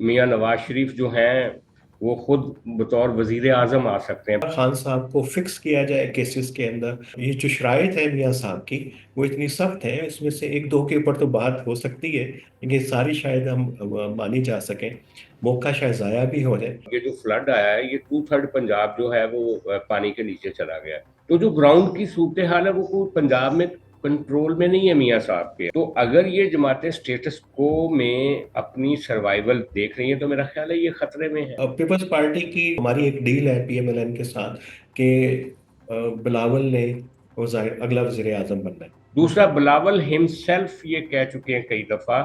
मियां नवाज शरीफ जो हैं वो खुद बतौर वजीर आजम आ सकते हैं। खान साहब को फिक्स किया जाए केसेस के अंदर। ये जो शराइत है मियां साहब की, वो इतनी सख्त है, इसमें से एक दो के ऊपर तो बात हो सकती है, लेकिन सारी शायद हम मानी जा सकें। मौका शायद जाया भी हो जाए। ये जो फ्लड आया है ये 2/3 पंजाब जो है वो पानी के नीचे चला गया है। तो जो ग्राउंड की सूरत हाल है वो कोई पंजाब में कंट्रोल में नहीं है मियां साहब के। तो अगर ये जमातें स्टेटस को में अपनी सर्वाइवल देख रही हैं तो मेरा ख्याल है ये खतरे में है। अब पीपल्स पार्टी की हमारी एक डील है पीएमएलएन के साथ कि बिलावल ने अगला वजीर आजम बनना है। दूसरा, बिलावल हिमसेल्फ ये कह चुके हैं कई दफा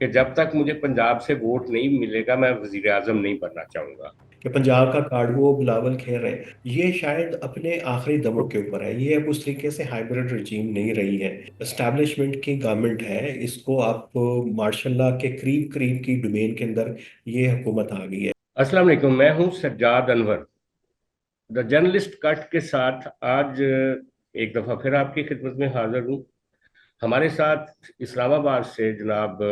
कि जब तक मुझे पंजाब से वोट नहीं मिलेगा मैं वजीर आजम नहीं बनना चाहूंगा। कि पंजाब का कार्ड वो बिलावल खेल रहे हैं, ये शायद अपने आखिरी दमों के ऊपर है। ये अब उस तरीके से हाइब्रिड रजीम नहीं रही है। एस्टैब्लिशमेंट की गवर्नमेंट है, इसको आप मार्शल लॉ के करीब करीब की डोमेन के अंदर ये हुकूमत आ गई है। अस्सलाम वालेकुम, मैं हूं Sajjad Anwar, the journalist cut के साथ आज एक दफा फिर आपकी खिदमत में हाजिर हूं। हमारे साथ इस्लामाबाद से जनाब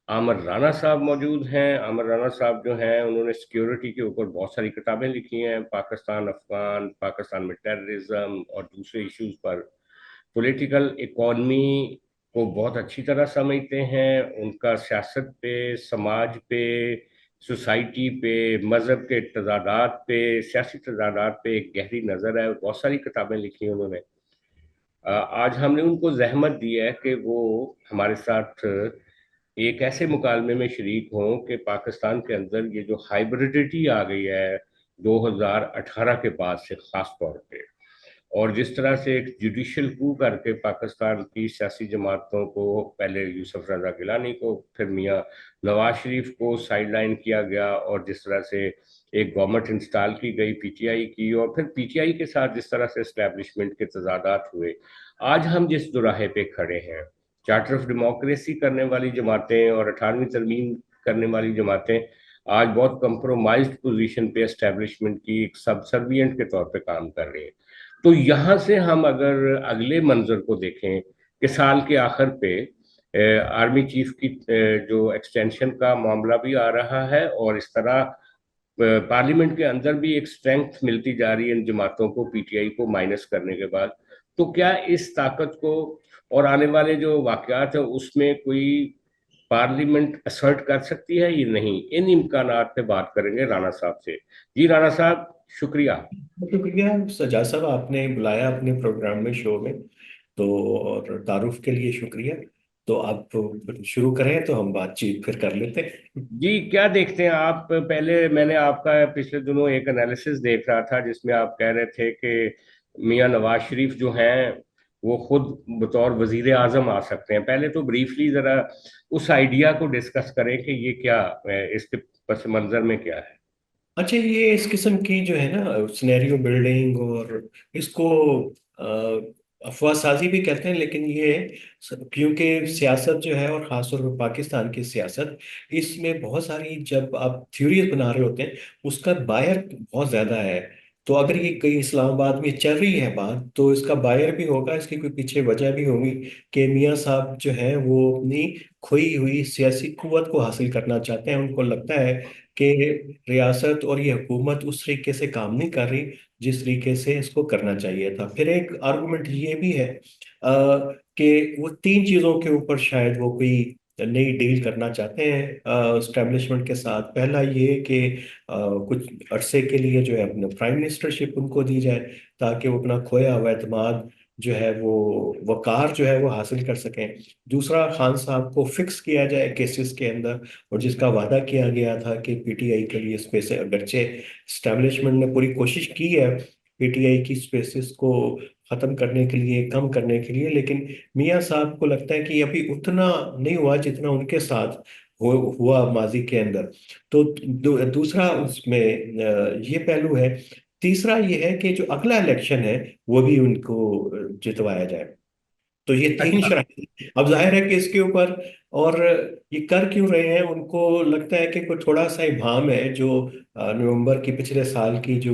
आमर राना साहब मौजूद हैं। आमर राना साहब जो हैं उन्होंने सिक्योरिटी के ऊपर बहुत सारी किताबें लिखी हैं, पाकिस्तान अफगान, पाकिस्तान में टेररिज्म और दूसरे इश्यूज पर। पॉलिटिकल इकॉनमी को बहुत अच्छी तरह समझते हैं, उनका सियासत पे, समाज पे, सोसाइटी पे, मजहब के तजादात पे, सियासी तजादात पे एक गहरी नज़र है। बहुत सारी किताबें लिखी हैं उन्होंने। आज हमने उनको जहमत दी है कि वो हमारे साथ एक ऐसे मुकालमे में शरीक हों कि पाकिस्तान के अंदर ये जो हाइब्रिडिटी आ गई है 2018 के बाद से खास तौर पे, और जिस तरह से एक जुडिशल कू करके पाकिस्तान की सियासी जमातों को, पहले यूसुफ रजा गिलानी को, फिर मियां नवाज शरीफ को साइडलाइन किया गया, और जिस तरह से एक गवर्नमेंट इंस्टॉल की गई पीटीआई की, और फिर पीटीआई के साथ जिस तरह से एस्टेब्लिशमेंट के तजादात हुए, आज हम जिस दुराहे पे खड़े हैं, चार्टर ऑफ डेमोक्रेसी करने वाली जमातें और 18वीं तरमीम करने वाली जमातें आज बहुत कंप्रोमाइज्ड पोजीशन पे एस्टेब्लिशमेंट की एक सबसर्विएंट के तौर पे काम कर रही हैं। तो यहाँ से हम अगर अगले मंजर को देखें कि साल के आखिर पे आर्मी चीफ की जो एक्सटेंशन का मामला भी आ रहा है, और इस तरह पार्लियामेंट के अंदर भी एक स्ट्रेंथ मिलती जा रही है इन जमातों को, पीटीआई को माइनस करने के बाद। तो क्या इस ताकत को और आने वाले जो वाकयात है उसमें कोई पार्लियामेंट असर्ट कर सकती है या नहीं, इन इम्कानात पे बात करेंगे राणा साहब से। जी राणा साहब, शुक्रिया। शुक्रिया सजा साहब, आपने बुलाया अपने प्रोग्राम में, शो में। तो और तारुफ के लिए शुक्रिया। तो आप शुरू करें तो हम बातचीत फिर कर लेते हैं। जी, क्या देखते हैं आप? पहले मैंने आपका पिछले दिनों एक एनालिसिस देख रहा था जिसमें आप कह रहे थे कि मियां नवाज शरीफ जो हैं वो खुद बतौर वजीर आजम आ सकते हैं। पहले तो ब्रीफली जरा उस आइडिया को डिस्कस करें कि ये क्या इसके पस मंजर में क्या है। अच्छा, ये इस किस्म की जो है ना सिनेरियो बिल्डिंग, और इसको अफवाह साजी भी कहते हैं, लेकिन ये क्योंकि सियासत जो है, और खासतौर पर पाकिस्तान की सियासत, इसमें बहुत सारी जब आप थ्योरीज बना रहे होते हैं, उसका बायर बहुत ज्यादा है। तो अगर ये कहीं इस्लामाबाद में चल रही है बात, तो इसका बायर भी होगा, इसकी कोई पीछे वजह भी होगी कि मियां साहब जो है वो अपनी खोई हुई सियासी कुव्वत को हासिल करना चाहते हैं। उनको लगता है कि रियासत और ये हुकूमत उस तरीके से काम नहीं कर रही जिस तरीके से इसको करना चाहिए था। फिर एक आर्गुमेंट ये भी है कि वो तीन चीज़ों के ऊपर शायद वो कोई नई डील करना चाहते हैं स्टैब्लिशमेंट के साथ। पहला ये कि कुछ अरसे के लिए जो है अपने प्राइम मिनिस्टरशिप उनको दी जाए, ताकि वो अपना खोया हुआ एतमाद जो है वो, वकार जो है वो हासिल कर सकें। दूसरा, खान साहब को फिक्स किया जाए केसेस के अंदर, और जिसका वादा किया गया था कि पीटीआई के लिए स्पेस, अगरचे स्टैब्लिशमेंट ने पूरी कोशिश की है पीटीआई की स्पेसिस को खत्म करने के लिए, कम करने के लिए, लेकिन मियां साहब को लगता है कि अभी उतना नहीं हुआ जितना उनके साथ हुआ माजी के अंदर। तो दूसरा उसमें ये पहलू है। तीसरा ये है कि जो अगला इलेक्शन है वो भी उनको जितवाया जाए। तो ये तीन अच्छा। शराइ, अब जाहिर है कि इसके ऊपर, और ये कर क्यों रहे हैं, उनको लगता है कि कोई थोड़ा सा इबाहम है जो नवंबर की पिछले साल की जो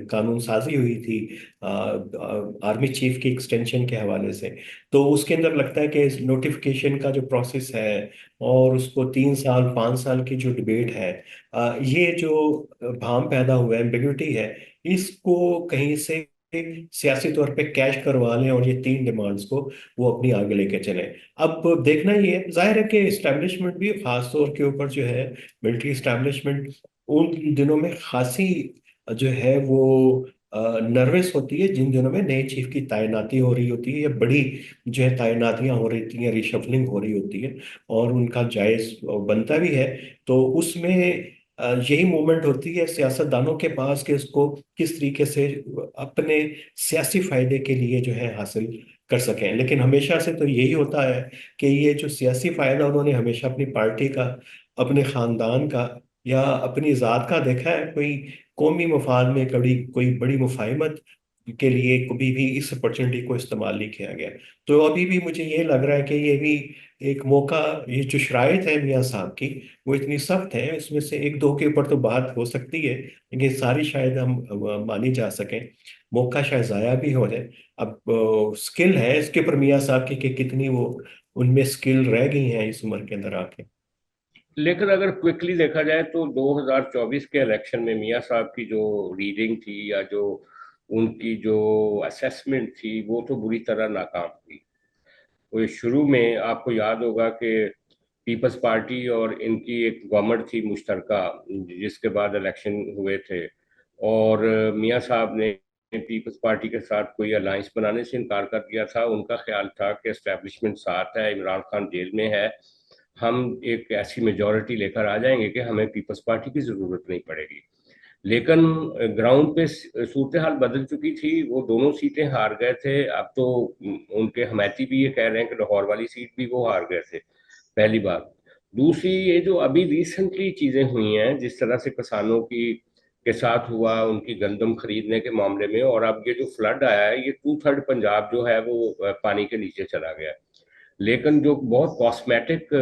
कानून साजी हुई थी आर्मी चीफ की एक्सटेंशन के हवाले से, तो उसके अंदर लगता है कि नोटिफिकेशन का जो प्रोसेस है और उसको 3 साल 5 साल की जो डिबेट है, ये जो भाम पैदा हुआ है, एम्बिग्युइटी है, इसको कहीं से सियासी तौर पे कैश करवा लें और ये तीन डिमांड्स को वो अपनी आगे लेके चले। अब देखना ये है, जाहिर है कि इस्टेब्लिशमेंट भी खास तौर के ऊपर जो है, मिलिट्री इस्टेब्लिशमेंट उन दिनों में खासी जो है वो नर्वस होती है, जिन दिनों में नए चीफ की तैनाती हो रही होती है या बड़ी जो है तैनातियां हो रही थी या रिशफलिंग हो रही होती है, और उनका जायज बनता भी है। तो उसमें यही मोमेंट होती है सियासतदानों के पास कि उसको किस तरीके से अपने सियासी फायदे के लिए जो है हासिल कर सकें। लेकिन हमेशा से तो यही होता है कि ये जो सियासी फायदा उन्होंने हमेशा अपनी पार्टी का, अपने खानदान का या अपनी ज़ात का देखा है। कोई कौमी मफाद में कभी कोई बड़ी मुफाहिमत के लिए कभी भी इस अपॉर्चुनिटी को इस्तेमाल नहीं किया गया। तो अभी भी मुझे ये लग रहा है कि ये भी एक मौका, ये जो शराइत है मियाँ साहब की, वो इतनी सख्त है, इसमें से एक दो के ऊपर तो बात हो सकती है लेकिन सारी शायद हम मानी जा सकें। मौका शायद ज़ाया भी हो जाए। अब स्किल है इसके ऊपर मियाँ साहब की कि कितनी वो उनमें स्किल रह गई हैं इस उम्र के अंदर आके। लेकिन अगर क्विकली देखा जाए तो 2024 के इलेक्शन में मियां साहब की जो रीडिंग थी या जो उनकी जो असेसमेंट थी वो तो बुरी तरह नाकाम हुई। वो शुरू में आपको याद होगा कि पीपल्स पार्टी और इनकी एक गवर्नमेंट थी मुश्तरका, जिसके बाद इलेक्शन हुए थे, और मियां साहब ने पीपल्स पार्टी के साथ कोई अलायंस बनाने से इनकार कर दिया था। उनका ख्याल था कि एस्टेब्लिशमेंट साथ है, इमरान खान जेल में है, हम एक ऐसी मेजोरिटी लेकर आ जाएंगे कि हमें पीपल्स पार्टी की जरूरत नहीं पड़ेगी। लेकिन ग्राउंड पे सूरत हाल बदल चुकी थी, वो दोनों सीटें हार गए थे। अब तो उनके हमायती भी ये कह रहे हैं कि लाहौर वाली सीट भी वो हार गए थे, पहली बात। दूसरी, ये जो अभी रिसेंटली चीजें हुई हैं, जिस तरह से किसानों की के साथ हुआ उनकी गंदम खरीदने के मामले में, और अब ये जो फ्लड आया है, ये 2/3 पंजाब जो है वो पानी के नीचे चला गया है। लेकिन जो बहुत कॉस्मेटिक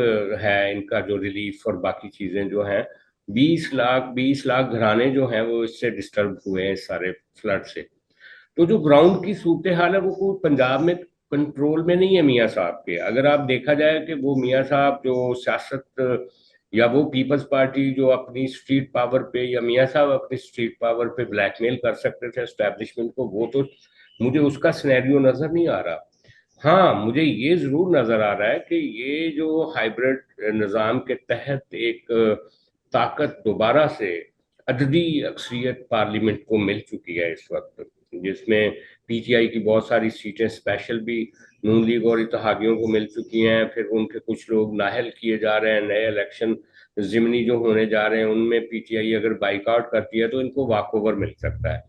है इनका जो रिलीफ और बाकी चीजें जो हैं, 20 लाख घराने जो हैं वो इससे डिस्टर्ब हुए हैं इस सारे फ्लड से। तो जो ग्राउंड की सूरत हाल है वो कोई पंजाब में कंट्रोल में नहीं है मियाँ साहब के। अगर आप देखा जाए कि वो मियाँ साहब जो सियासत या वो पीपल्स पार्टी जो अपनी स्ट्रीट पावर पे, या मियाँ साहब अपनी स्ट्रीट पावर पे ब्लैकमेल कर सकते थे एस्टेब्लिशमेंट को, वो तो मुझे उसका सिनेरियो नजर नहीं आ रहा। हाँ, मुझे ये जरूर नजर आ रहा है कि ये जो हाइब्रिड निज़ाम के तहत एक ताकत दोबारा से अददी अक्सरियत पार्लियामेंट को मिल चुकी है इस वक्त, जिसमें पीटीआई की बहुत सारी सीटें स्पेशल भी नून लीग और इत्तेहादियों को मिल चुकी हैं। फिर उनके कुछ लोग नाहल किए जा रहे हैं। नए इलेक्शन जिमनी जो होने जा रहे हैं उनमें पीटीआई अगर बाइकआउट करती है तो इनको वॉक ओवर मिल सकता है।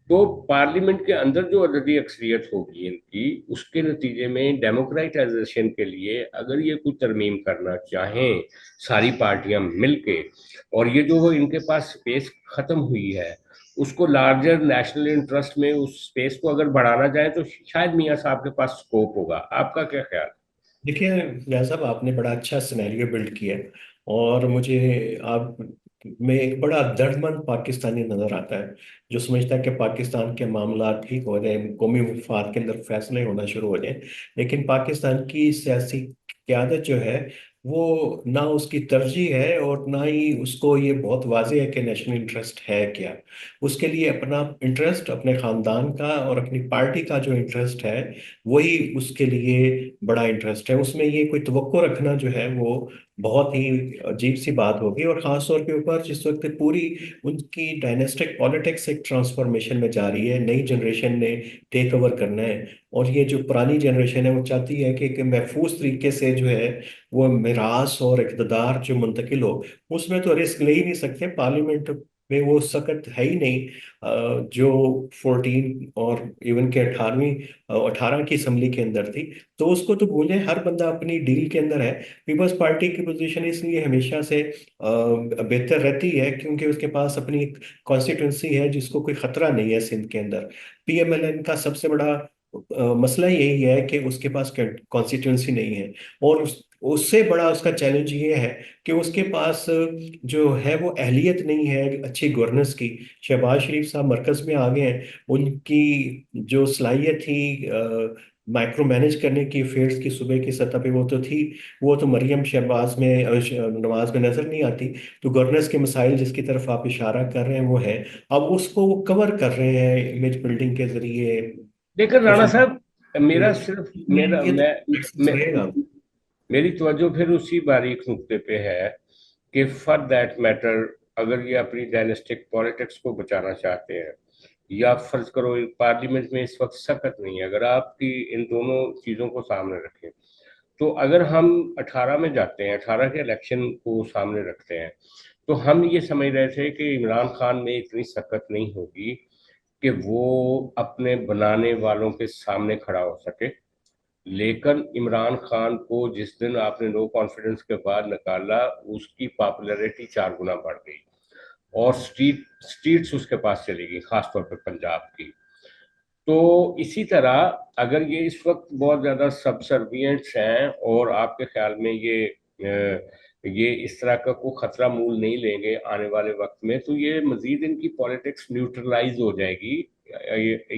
तो पार्लियामेंट के अंदर जो अददी अक्सरियत होगी इनकी, उसके नतीजे में डेमोक्रेटाइजेशन के लिए अगर ये कुछ तरमीम करना चाहें सारी पार्टियां मिलके, और ये जो इनके पास स्पेस खत्म हुई है उसको लार्जर नेशनल इंटरेस्ट में उस स्पेस को अगर बढ़ाना चाहे तो शायद मियाँ साहब के पास स्कोप होगा। आपका क्या ख्याल? देखिए व्यास साहब, आपने बड़ा अच्छा सिनेरियो बिल्ड किया है, और मुझे आप में एक बड़ा दर्दमंद पाकिस्तानी नजर आता है जो समझता है कि पाकिस्तान के मामला ठीक हो जाए, कौमी मफाद के अंदर फैसले होना शुरू हो जाए, लेकिन पाकिस्तान की सियासी क्यादत जो है वो ना उसकी तरजीह है और ना ही उसको ये बहुत वाज़ेह है कि नेशनल इंटरेस्ट है क्या। उसके लिए अपना इंटरेस्ट, अपने खानदान का और अपनी पार्टी का जो इंटरेस्ट है, वही उसके लिए बड़ा इंटरेस्ट है। उसमें ये कोई तवक्को रखना जो है वो बहुत ही अजीब सी बात होगी, और ख़ास तौर के ऊपर जिस वक्त पूरी उनकी डायनेस्टिक पॉलिटिक्स एक ट्रांसफॉर्मेशन में जा रही है, नई जनरेशन ने टेक ओवर करना है, और ये जो पुरानी जनरेशन है वो चाहती है कि महफूज तरीके से जो है वो मिरास और इक़्तिदार जो मुंतकिल हो। उसमें तो रिस्क ले ही नहीं सकते, पार्लियामेंट में वो सख्त है ही नहीं। जो 14 और इवन के 18 की असम्बली के अंदर थी, तो उसको तो भूलें, हर बंदा अपनी डील के अंदर है। पीपल्स पार्टी की पोजीशन इसलिए हमेशा से बेहतर रहती है क्योंकि उसके पास अपनी कॉन्स्टिट्यूंसी है जिसको कोई खतरा नहीं है सिंध के अंदर। पीएमएलएन का सबसे बड़ा मसला यही है कि उसके पास कॉन्स्टिट्यूंसी नहीं है। और उससे बड़ा उसका चैलेंज ये है कि उसके पास जो है वो अहलियत नहीं है अच्छी गवर्नेंस की। शहबाज शरीफ साहब मरकज में आ गए हैं, उनकी जो सलाहियत थी माइक्रो मैनेज करने की अफेयर्स की सुबह की सतह पे वो तो थी, वो तो मरियम शहबाज में नवाज में नजर नहीं आती। तो गवर्नेंस के मसाइल जिसकी तरफ आप इशारा कर रहे हैं वो है, अब उसको वो कवर कर रहे हैं इमेज बिल्डिंग के जरिए, लेकिन राणा सोशल। साहब, मेरा सिर्फ मेरा ये तो मैं रहेगा। मेरी तवज्जो फिर उसी बारीक नुक्ते पे है कि फॉर दैट मैटर, अगर ये अपनी डायनेस्टिक पॉलिटिक्स को बचाना चाहते हैं, या फर्ज करो पार्लियामेंट में इस वक्त सख्त नहीं है, अगर आपकी इन दोनों चीजों को सामने रखें, तो अगर हम 18 में जाते हैं, 18 के इलेक्शन को सामने रखते हैं, तो हम ये समझ रहे थे कि इमरान खान में इतनी सख्त नहीं होगी कि वो अपने बनाने वालों के सामने खड़ा हो सके। लेकिन इमरान खान को जिस दिन आपने नो कॉन्फिडेंस के बाद निकाला, उसकी पॉपुलैरिटी 4 गुना बढ़ गई, और स्ट्रीट्स उसके पास चली गई, खासतौर पर पंजाब की। तो इसी तरह अगर ये इस वक्त बहुत ज्यादा सबसर्वियंट्स हैं, और आपके ख्याल में ये इस तरह का कोई खतरा मूल नहीं लेंगे आने वाले वक्त में, तो ये मजीद इनकी पॉलिटिक्स न्यूट्रलाइज हो जाएगी।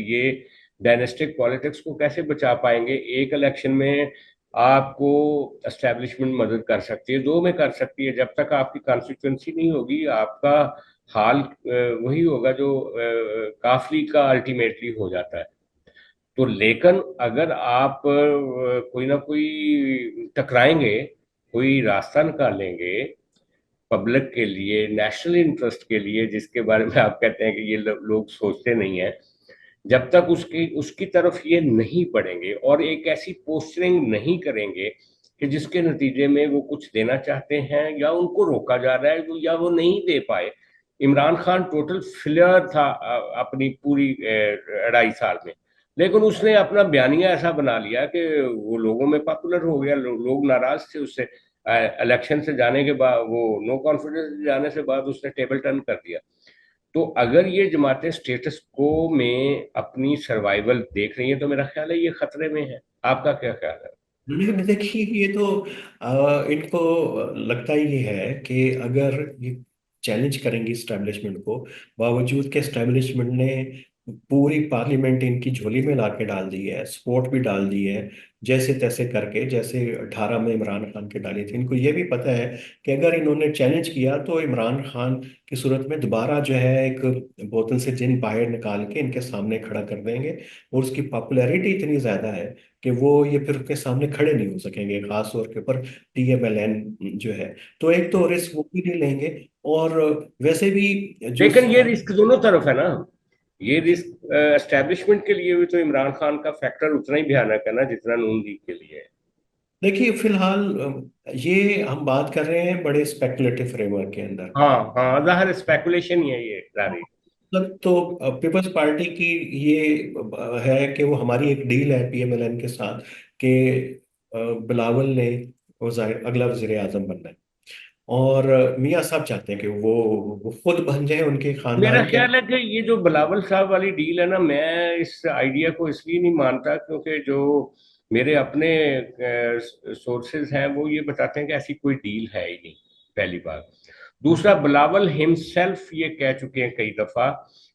ये डायनेस्टिक पॉलिटिक्स को कैसे बचा पाएंगे? एक इलेक्शन में आपको एस्टेब्लिशमेंट मदद कर सकती है, दो में कर सकती है, जब तक आपकी कॉन्स्टिट्यूंसी नहीं होगी आपका हाल वही होगा जो काफली का अल्टीमेटली हो जाता है। तो लेकिन अगर आप कोई ना कोई टकराएंगे, कोई रास्ता निकालेंगे पब्लिक के लिए, नेशनल इंटरेस्ट के लिए, जिसके बारे में आप कहते हैं कि ये लोग सोचते नहीं है, जब तक उसकी उसकी तरफ ये नहीं बढ़ेंगे और एक ऐसी पोस्टरिंग नहीं करेंगे कि जिसके नतीजे में वो कुछ देना चाहते हैं या उनको रोका जा रहा है या वो नहीं दे पाए। इमरान खान टोटल फेलियर था अपनी पूरी 2.5 साल में, लेकिन उसने अपना बयानिया ऐसा बना लिया कि वो लोगों में पॉपुलर हो गया, लोग नाराज थे उससे। इलेक्शन से जाने के बाद, वो नो कॉन्फिडेंस जाने से बाद, उसने टेबल टर्न कर दिया। तो अगर ये जमातें स्टेटस को में अपनी सर्वाइवल देख रही हैं, तो मेरा ख्याल है ये खतरे में है। आपका क्या ख्याल है? लेकिन देखिए ये तो इनको लगता ही है कि अगर ये चैलेंज करेंगे इस्टेब्लिशमेंट को, बावजूद के इस्टेब्लिशमेंट ने पूरी पार्लियामेंट इनकी झोली में ला के डाल दी है, सपोर्ट भी डाल दी है, जैसे तैसे करके, जैसे 18 में इमरान खान के डाली थी। इनको ये भी पता है कि अगर इन्होंने चैलेंज किया तो इमरान खान की सूरत में दोबारा जो है एक बोतल से जिन बाहर निकाल के इनके सामने खड़ा कर देंगे। और उसकी पॉपुलैरिटी इतनी ज्यादा है कि वो ये फिर उसके सामने खड़े नहीं हो सकेंगे, खास तौर के ऊपर TMLN जो है। तो एक तो रिस्क वो भी नहीं लेंगे, और वैसे भी जो लेकिन ये रिस्क दोनों तरफ है ना। ये रिस्क एस्टेब्लिशमेंट के लिए भी तो इमरान खान का फैक्टर उतना ही भयानक है ना, जितना नून लीग के लिए है। देखिए फिलहाल ये हम बात कर रहे हैं बड़े स्पेकुलेटिव फ्रेमवर्क के अंदर। हाँ हाँ, जाहिर स्पेकुलेशन ही है ये सारी। मतलब तो पीपल्स पार्टी की ये है कि वो हमारी एक डील है PMLN के साथ कि बिलावल ने अगला वजीर आजम बनना है। और मियाँ साहब चाहते हैं कि वो खुद बन जाए, उनके मेरा खानदान के। ख्याल है कि ये जो बिलावल साहब वाली डील है ना, मैं इस आइडिया को इसलिए नहीं मानता क्योंकि जो मेरे अपने सोर्सेज हैं वो ये बताते हैं कि ऐसी कोई डील है ही नहीं, पहली बात। दूसरा, बिलावल हिमसेल्फ ये कह चुके हैं कई दफा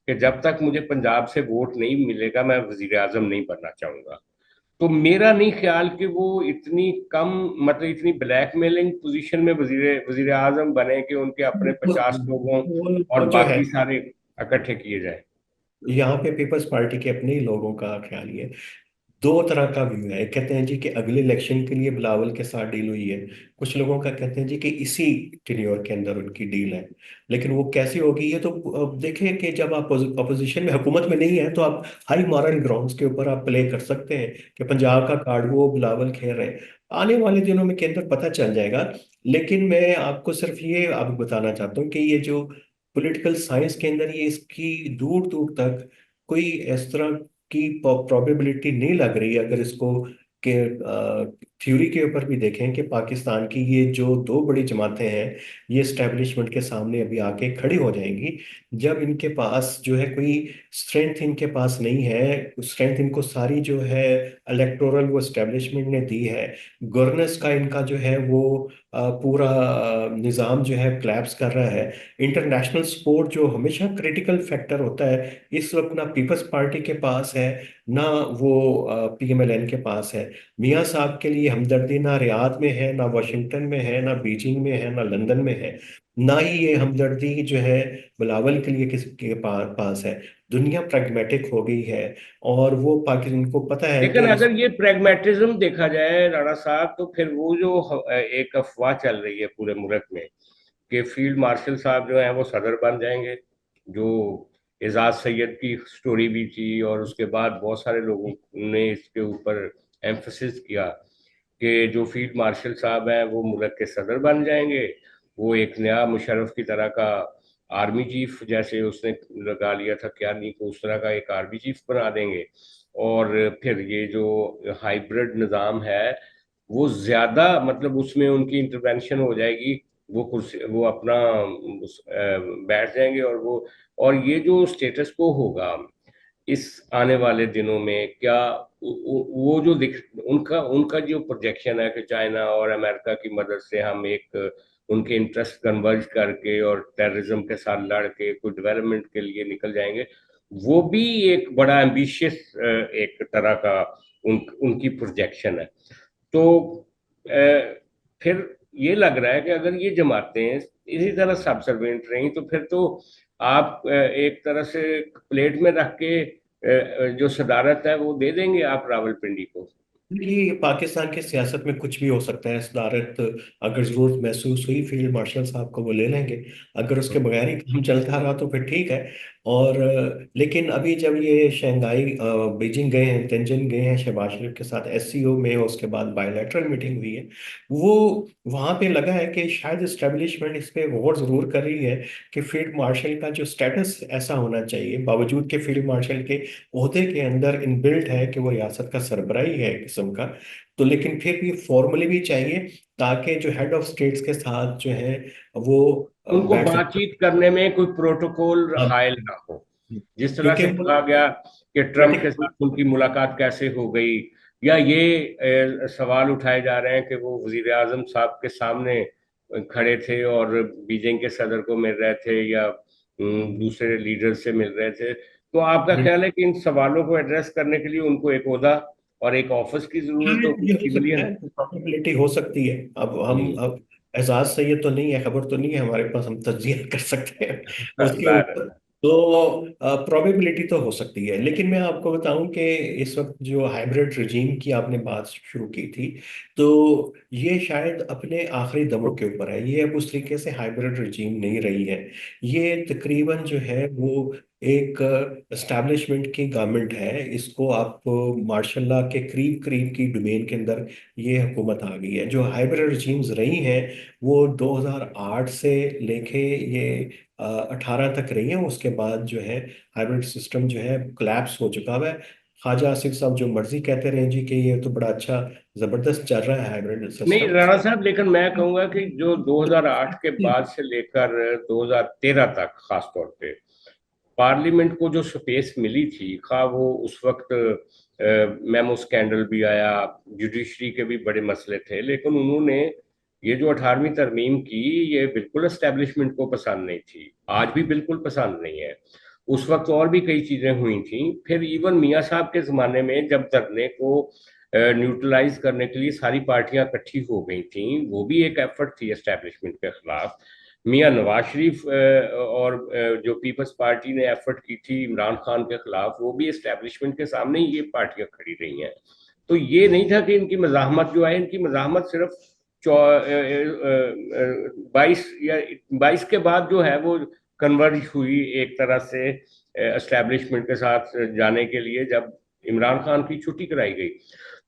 कि जब तक मुझे पंजाब से वोट नहीं मिलेगा मैं वजीर आजम नहीं बनना चाहूंगा। तो मेरा नहीं ख्याल कि वो इतनी कम, मतलब इतनी ब्लैकमेलिंग पोजीशन में वजीर वजीर आजम बने कि उनके अपने 50 लोगों और वो जो है, बाकी सारे इकट्ठे किए जाए। यहाँ पे पीपल्स पार्टी के अपने ही लोगों का ख्याल ये, दो तरह का व्यू है। एक कहते हैं जी कि अगले इलेक्शन के लिए बिलावल के साथ डील हुई है, कुछ लोगों का कहते हैं जी कि इसी टेन्योर के अंदर उनकी डील है। लेकिन वो कैसी होगी ये तो अब देखें कि जब आप अपोजिशन में, हुकूमत में नहीं है, तो आप हाई मॉरल ग्राउंड्स के ऊपर आप प्ले कर सकते हैं कि पंजाब का कार्ड वो बिलावल खेल रहे हैं। आने वाले दिनों में के अंदर पता चल जाएगा। लेकिन मैं आपको सिर्फ ये आप बताना चाहता हूँ कि ये जो पॉलिटिकल साइंस के अंदर ये इसकी दूर दूर तक कोई इस तरह की प्रोबेबिलिटी नहीं लग रही है, अगर इसको के थ्योरी के ऊपर भी देखें कि पाकिस्तान की ये जो दो बड़ी जमातें हैं, ये एस्टेब्लिशमेंट के सामने अभी आके खड़ी हो जाएंगी जब इनके पास जो है कोई स्ट्रेंथ इनके पास नहीं है। स्ट्रेंथ इनको सारी जो है इलेक्टोरल वो एस्टेब्लिशमेंट ने दी है। गवर्नेंस का इनका जो है वो पूरा निज़ाम जो है क्लैप्स कर रहा है। इंटरनेशनल सपोर्ट जो हमेशा क्रिटिकल फैक्टर होता है, इस वक्त ना पीपल्स पार्टी के पास है, ना वो पीएमएलएन के पास है। मियाँ साहब के लिए हमदर्दी ना रियाद में है, ना वाशिंगटन में है, ना बीजिंग में है, ना लंदन में है। ना ही ये हमदर्दी जो है बिलावल के लिए किसी के पास है। दुनिया प्रैग्मेटिक हो गई है, और वो पाकिस्तान को पता है कि लेकिन इस। अगर ये प्रैग्मेटिज्म देखा जाए राणा साहब, तो फिर वो जो एक अफवाह चल रही है पूरे मुल्क में कि फील्ड मार्शल साहब जो हैं वो सदर बन जाएंगे, जो एजाज सैयद की स्टोरी भी थी, और उसके बाद बहुत सारे लोगों ने इसके ऊपर एम्फसिस किया कि जो फील्ड मार्शल साहब हैं वो मुल्क के सदर बन जाएंगे। वो एक नया मुशर्रफ की तरह का आर्मी चीफ, जैसे उसने लगा लिया था क्यानी को, उस तरह का एक आर्मी चीफ बना देंगे। और फिर ये जो हाइब्रिड निज़ाम है वो ज्यादा, मतलब उसमें उनकी इंटरवेंशन हो जाएगी। वो कुर्सी वो अपना बैठ जाएंगे, और वो, और ये जो स्टेटस को होगा इस आने वाले दिनों में, क्या वो जो दिख, उनका उनका जो प्रोजेक्शन है कि चाइना और अमेरिका की मदद से हम एक उनके इंटरेस्ट कन्वर्ज करके और टेररिज्म के साथ लड़ के कोई डेवलपमेंट के लिए निकल जाएंगे, वो भी एक बड़ा एम्बिशियस एक तरह का उनकी प्रोजेक्शन है। तो फिर ये लग रहा है कि अगर ये जमातें इसी तरह सबसर्वेंट रही, तो फिर तो आप एक तरह से प्लेट में रख के जो सदारत है वो दे देंगे आप रावलपिंडी को। ये पाकिस्तान की सियासत में कुछ भी हो सकता है। सदारत अगर जरूरत महसूस हुई फील्ड मार्शल साहब को वो ले लेंगे। अगर उसके बगैर ही काम चलता रहा तो फिर ठीक है। और लेकिन अभी जब ये शंघाई बीजिंग गए हैं, तेंजिन गए हैं शहबाज शरीफ के साथ एससीओ में, उसके बाद बायलैटरल मीटिंग हुई है, वो वहाँ पे लगा है कि शायद इस्टेब्लिशमेंट इस पे गौर जरूर कर रही है कि फील्ड मार्शल का जो स्टेटस ऐसा होना चाहिए, बावजूद के फील्ड मार्शल के ओहदे के अंदर इनबिल्ट है कि वो रियासत का सरबराही है एक किस्म का। तो लेकिन फिर भी फॉर्मली भी चाहिए, ताकि जो हेड ऑफ स्टेट्स के साथ जो है वो उनको बैठ सके। बातचीत करने में कोई प्रोटोकॉल हाँ, हायल ना हो। जिस तरह क्योंकि से वो कहा गया कि ट्रम्प के क्रिटिकल। साथ उनकी मुलाकात कैसे हो गई, या ये सवाल उठाए जा रहे हैं कि वो वजीर आजम साहब के सामने खड़े थे और बीजिंग के सदर को मिल रहे थे, या दूसरे लीडर से मिल रहे थे। तो आपका ख्याल है कि इन सवालों को एड्रेस करने के लिए उनको एक ओहदा और एक ऑफिस की जरूरत शायद होगी, ये हो सकता सिविलियन? है, प्रोबेबिलिटी हो सकती है। हम्म। अब एजाज सैयद तो नहीं है, खबर तो नहीं है हमारे पास, हम तज्जिया कर सकते हैं उसके अल्लाह ऊपर। तो प्रोबेबिलिटी तो हो सकती है। लेकिन मैं आपको बताऊं कि इस वक्त जो हाइब्रिड रिजीम की आपने बात शुरू की थी, तो ये शायद अपने आखिरी दमों के ऊपर है। ये अब उस तरीके से हाइब्रिड रिजीम नहीं रही है। ये तकरीबन जो है वो एक एस्टैब्लिशमेंट की गवर्नमेंट है। इसको आप मार्शल लॉ के करीब करीब की डोमेन के अंदर ये हुकूमत आ गई है। जो हाइब्रिड रजीम्स रही हैं वो 2008 से लेके ये 18 तक रही हैं। उसके बाद जो है हाइब्रिड सिस्टम जो है कोलैप्स हो चुका हुआ है। ख्वाजा आसिफ साहब जो मर्जी कहते रहे जी कि ये तो बड़ा अच्छा जबरदस्त चल रहा है हाइब्रिड नहीं सिस्टम। राणा साहब, लेकिन मैं कहूंगा कि जो 2008 के बाद से लेकर 2013 तक खास तौर पे पार्लियामेंट को जो स्पेस मिली थी, खा वो उस वक्त मेमो स्कैंडल भी आया, जुडिशरी के भी बड़े मसले थे, लेकिन उन्होंने ये जो 18वीं तरमीम की, ये बिल्कुल एस्टेब्लिशमेंट को पसंद नहीं थी, आज भी बिल्कुल पसंद नहीं है। उस वक्त और भी कई चीजें हुई थी। फिर इवन मियाँ साहब के जमाने में जब धरने को न्यूट्रलाइज करने के लिए सारी पार्टियां इकट्ठी हो गई थी, वो भी एक एफर्ट थी एस्टेब्लिशमेंट के खिलाफ। मियां नवाज शरीफ और जो पीपल्स पार्टी ने एफर्ट की थी इमरान खान के खिलाफ, वो भी एस्टेब्लिशमेंट के सामने ही ये पार्टियां खड़ी रही हैं। तो ये नहीं था कि इनकी मजाहमत जो है, इनकी मजाहमत सिर्फ 22 के बाद जो है वो कन्वर्ज हुई एक तरह से एस्टेब्लिशमेंट के साथ जाने के लिए, जब इमरान खान की छुट्टी कराई गई।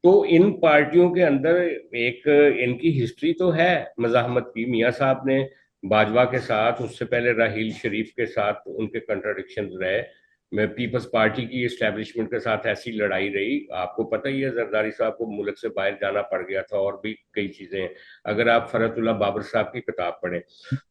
तो इन पार्टियों के अंदर एक इनकी हिस्ट्री तो है मजाहमत की। मियाँ साहब ने बाजवा के साथ, उससे पहले राहील शरीफ के साथ उनके कंट्राडिक्शन रहे, पीपल्स पार्टी की एस्टेब्लिशमेंट के साथ ऐसी लड़ाई रही। आपको पता ही है, जरदारी साहब को मुल्क से बाहर जाना पड़ गया था, और भी कई चीजें हैं। अगर आप फरतुल्ला बाबर साहब की किताब पढ़ें,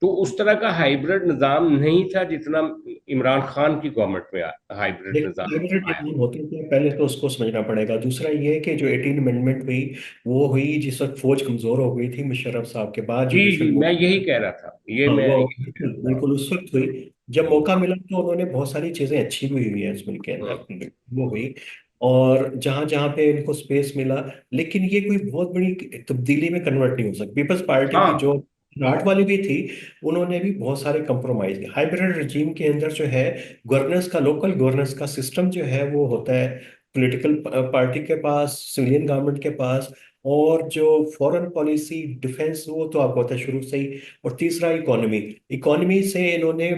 तो उस तरह का हाइब्रिड निज़ाम नहीं था जितना इमरान खान की गवर्नमेंट में हाइब्रिड देखिए निज़ाम लिमिटेड आया। एग्जाम होती है, पहले तो उसको समझना पड़ेगा। दूसरा ये है कि जो 18 अमेंडमेंट हुई, वो हुई जिस वक्त फौज कमजोर हो गई थी मुशर्रफ साहब के बाद, जी जी, जुडिशल। मैं यही कह रहा था, ये हाँ, मैं वो यही कह बिल्कुल रहा था। बिल्कुल उस वक्त हुई। जब हम्म, मौका मिला तो उन्होंने बहुत सारी चीजें अच्छी भी हुई हैं इस मुल्क के हम्म, अंदर, वो हुई। और जहां जहां पे इनको स्पेस मिला, लेकिन ये कोई बहुत बड़ी तब्दीली में कन्वर्ट नहीं हो सकती। पीपल्स पार्टी की हाँ। जो राट वाली भी थी, उन्होंने भी बहुत सारे कंप्रोमाइज किए। हाइब्रिड रजीम के अंदर जो है, गवर्नेंस का, लोकल गवर्नेंस का सिस्टम जो है वो होता है पॉलिटिकल पार्टी के पास, सिविलियन गवर्नमेंट के पास। और जो फॉरेन पॉलिसी, डिफेंस, वो तो आपको होता है शुरू से ही। और तीसरा इकोनॉमी। इकोनॉमी से इन्होंने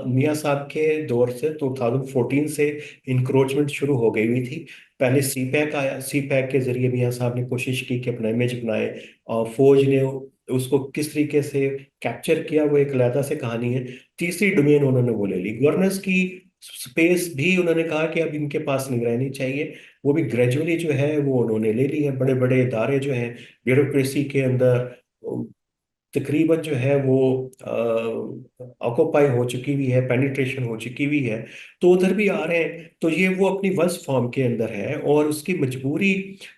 मियाँ साहब के दौर से 2014 से इंक्रोचमेंट शुरू हो गई हुई थी। पहले सी पैक आया, सी पैक के जरिए मियाँ साहब ने कोशिश की कि अपना इमेज बनाए, और फौज ने उसको किस तरीके से कैप्चर किया वो एक अलहदा से कहानी है। तीसरी डोमेन उन्होंने वो ले ली, गवर्नेंस की स्पेस भी उन्होंने कहा कि अब इनके पास नहीं रहनी चाहिए। वो भी ग्रेजुअली जो है वो उन्होंने ले ली है। बड़े बड़े इदारे जो हैं ब्यूरोक्रेसी के अंदर, तकरीबन जो है वो ऑक्यूपाई हो चुकी हुई है, पेनिट्रेशन हो चुकी हुई है। तो उधर भी आ रहे हैं, तो ये वो अपनी वस फॉर्म के अंदर है। और उसकी मजबूरी,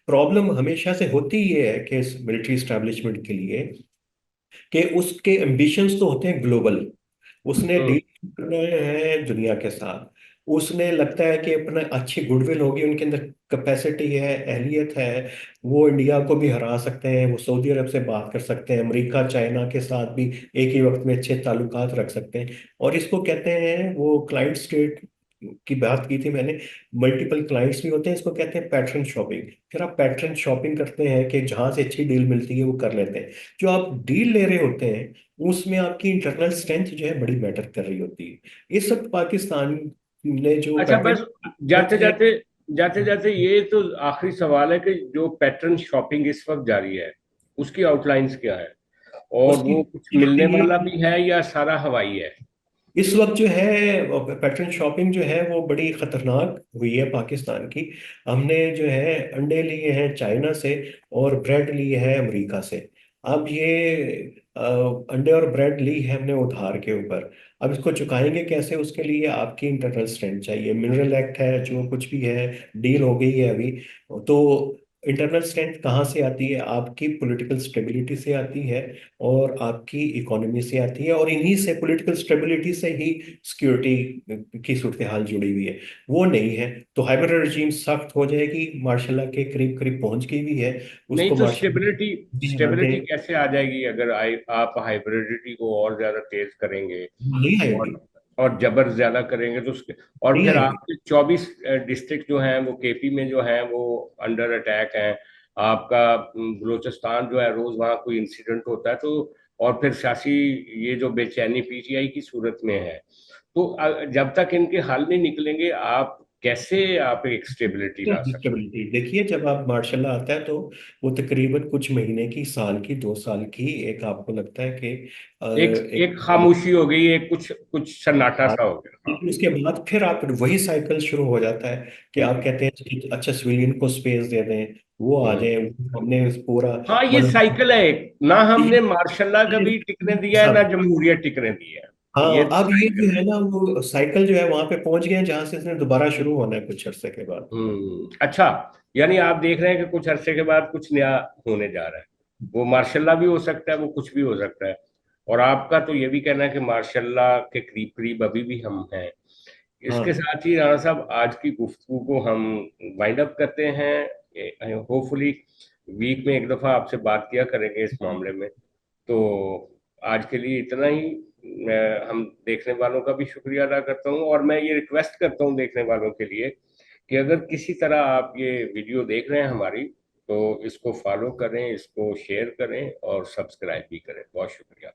प्रॉब्लम हमेशा से होती ये है कि मिलिट्री स्टैब्लिशमेंट के लिए, कि उसके एम्बिशंस तो होते हैं ग्लोबल। उसने हम्म। डील करना है दुनिया के साथ। उसने लगता है कि अपना अच्छी गुडविल होगी, उनके अंदर कैपेसिटी है, अहलियत है। वो इंडिया को भी हरा सकते हैं, वो सऊदी अरब से बात कर सकते हैं, अमेरिका चाइना के साथ भी एक ही वक्त में अच्छे ताल्लुकात रख सकते हैं। और इसको कहते हैं, वो क्लाइंट स्टेट की बात की थी मैंने, मल्टीपल क्लाइंट्स भी होते हैं, इसको कहते हैं पैटर्न शॉपिंग। फिर आप पैटर्न शॉपिंग करते हैं कि जहां से अच्छी डील मिलती है वो कर लेते हैं। जो आप डील ले रहे होते हैं उसमें आपकी इंटरनल स्ट्रेंथ जो है बड़ी मैटर कर रही होती है। इस वक्त पाकिस्तान ने जो अच्छा, पैकेज बस जाते है, जाते जाते जाते ये तो आखिरी सवाल है कि जो पैटर्न शॉपिंग इस वक्त जारी है, उसकी आउटलाइंस क्या है, और उसकी वो कुछ मिलने वाला ये भी है या सारा हवाई है? इस वक्त जो है पैटर्न शॉपिंग जो है वो बड़ी खतरनाक हुई है पाकिस्तान की। हमने जो है अंडे लिए हैं चाइना से, और ब्रेड लिए है अमेरिका से। अब ये अंडे और ब्रेड ली है हमने उधार के ऊपर। अब इसको चुकाएंगे कैसे? उसके लिए आपकी इंटरनल स्ट्रेंथ चाहिए। मिनरल एक्ट है, जो कुछ भी है, डील हो गई है अभी। तो इंटरनल स्ट्रेंथ कहाँ से आती है? आपकी पॉलिटिकल स्टेबिलिटी से आती है, और आपकी इकोनॉमी से आती है, और इन्हीं से, पॉलिटिकल स्टेबिलिटी से ही सिक्योरिटी की सूरत हाल जुड़ी हुई है। वो नहीं है तो हाइब्रिड रजीम सख्त हो जाएगी, मार्शल के करीब करीब पहुंच गई भी है। नहीं उसको तो मार्शल स्टेबिलिटी आते स्टेबिलिटी कैसे आ जाएगी अगर आप हाइब्रिडिटी को और ज्यादा तेज करेंगे, नहीं आएगी, और जबर ज्यादा करेंगे तो उसके, और नहीं फिर आएगी। आपके 24 डिस्ट्रिक्ट जो हैं वो केपी में जो हैं वो अंडर अटैक हैं। आपका बलूचिस्तान जो है, रोज वहाँ कोई इंसिडेंट होता है, तो और फिर सियासी ये जो बेचैनी पीटीआई की सूरत में है, तो जब तक इनके हल नहीं निकलेंगे, आप कैसे आप एक स्टेबिलिटी ला सकते स्टेबिलिटी देखिए, जब आप मार्शल आता है तो वो तकरीबन कुछ महीने की, साल की, 2 साल की, एक आपको लगता है कि हैं? एक एक खामोशी हो गई, एक कुछ कुछ सन्नाटा सा हो गया। हाँ। लेकिन उसके बाद फिर आप वही साइकिल शुरू हो जाता है कि आप हम्म, कहते हैं कि अच्छा सिविलियन को स्पेस दे दें, वो आ हम्म। जाए। हमने पूरा हाँ, ये मतलब साइकिल है एक, ना हमने मार्शल कभी टिकने दिया है ना सब। जमहूरियत टिकने दी है। ये हाँ, तो अब ये साइकिल जो है। है ना, वो साइकिल जो है वहां पे पहुंच गए हैं जहां से इसने दोबारा शुरू होना है कुछ अरसे के बाद। अच्छा, यानी आप देख रहे हैं कि कुछ अरसे के बाद कुछ नया होने जा रहा है। वो मार्शल्ला भी हो सकता है, वो कुछ भी हो सकता है। और आपका तो ये भी कहना है कि मार्शल्ला के करीब करीब अभी भी हम हैं। इसके हाँ, साथ ही राणा साहब, आज की गुफ्तगू को हम वाइंड अप करते हैं। होपफुली वीक में एक दफा आपसे बात किया करेंगे इस मामले में। तो आज के लिए इतना ही। मैं हम देखने वालों का भी शुक्रिया अदा करता हूँ, और मैं ये रिक्वेस्ट करता हूँ देखने वालों के लिए कि अगर किसी तरह आप ये वीडियो देख रहे हैं हमारी, तो इसको फॉलो करें, इसको शेयर करें और सब्सक्राइब भी करें। बहुत शुक्रिया।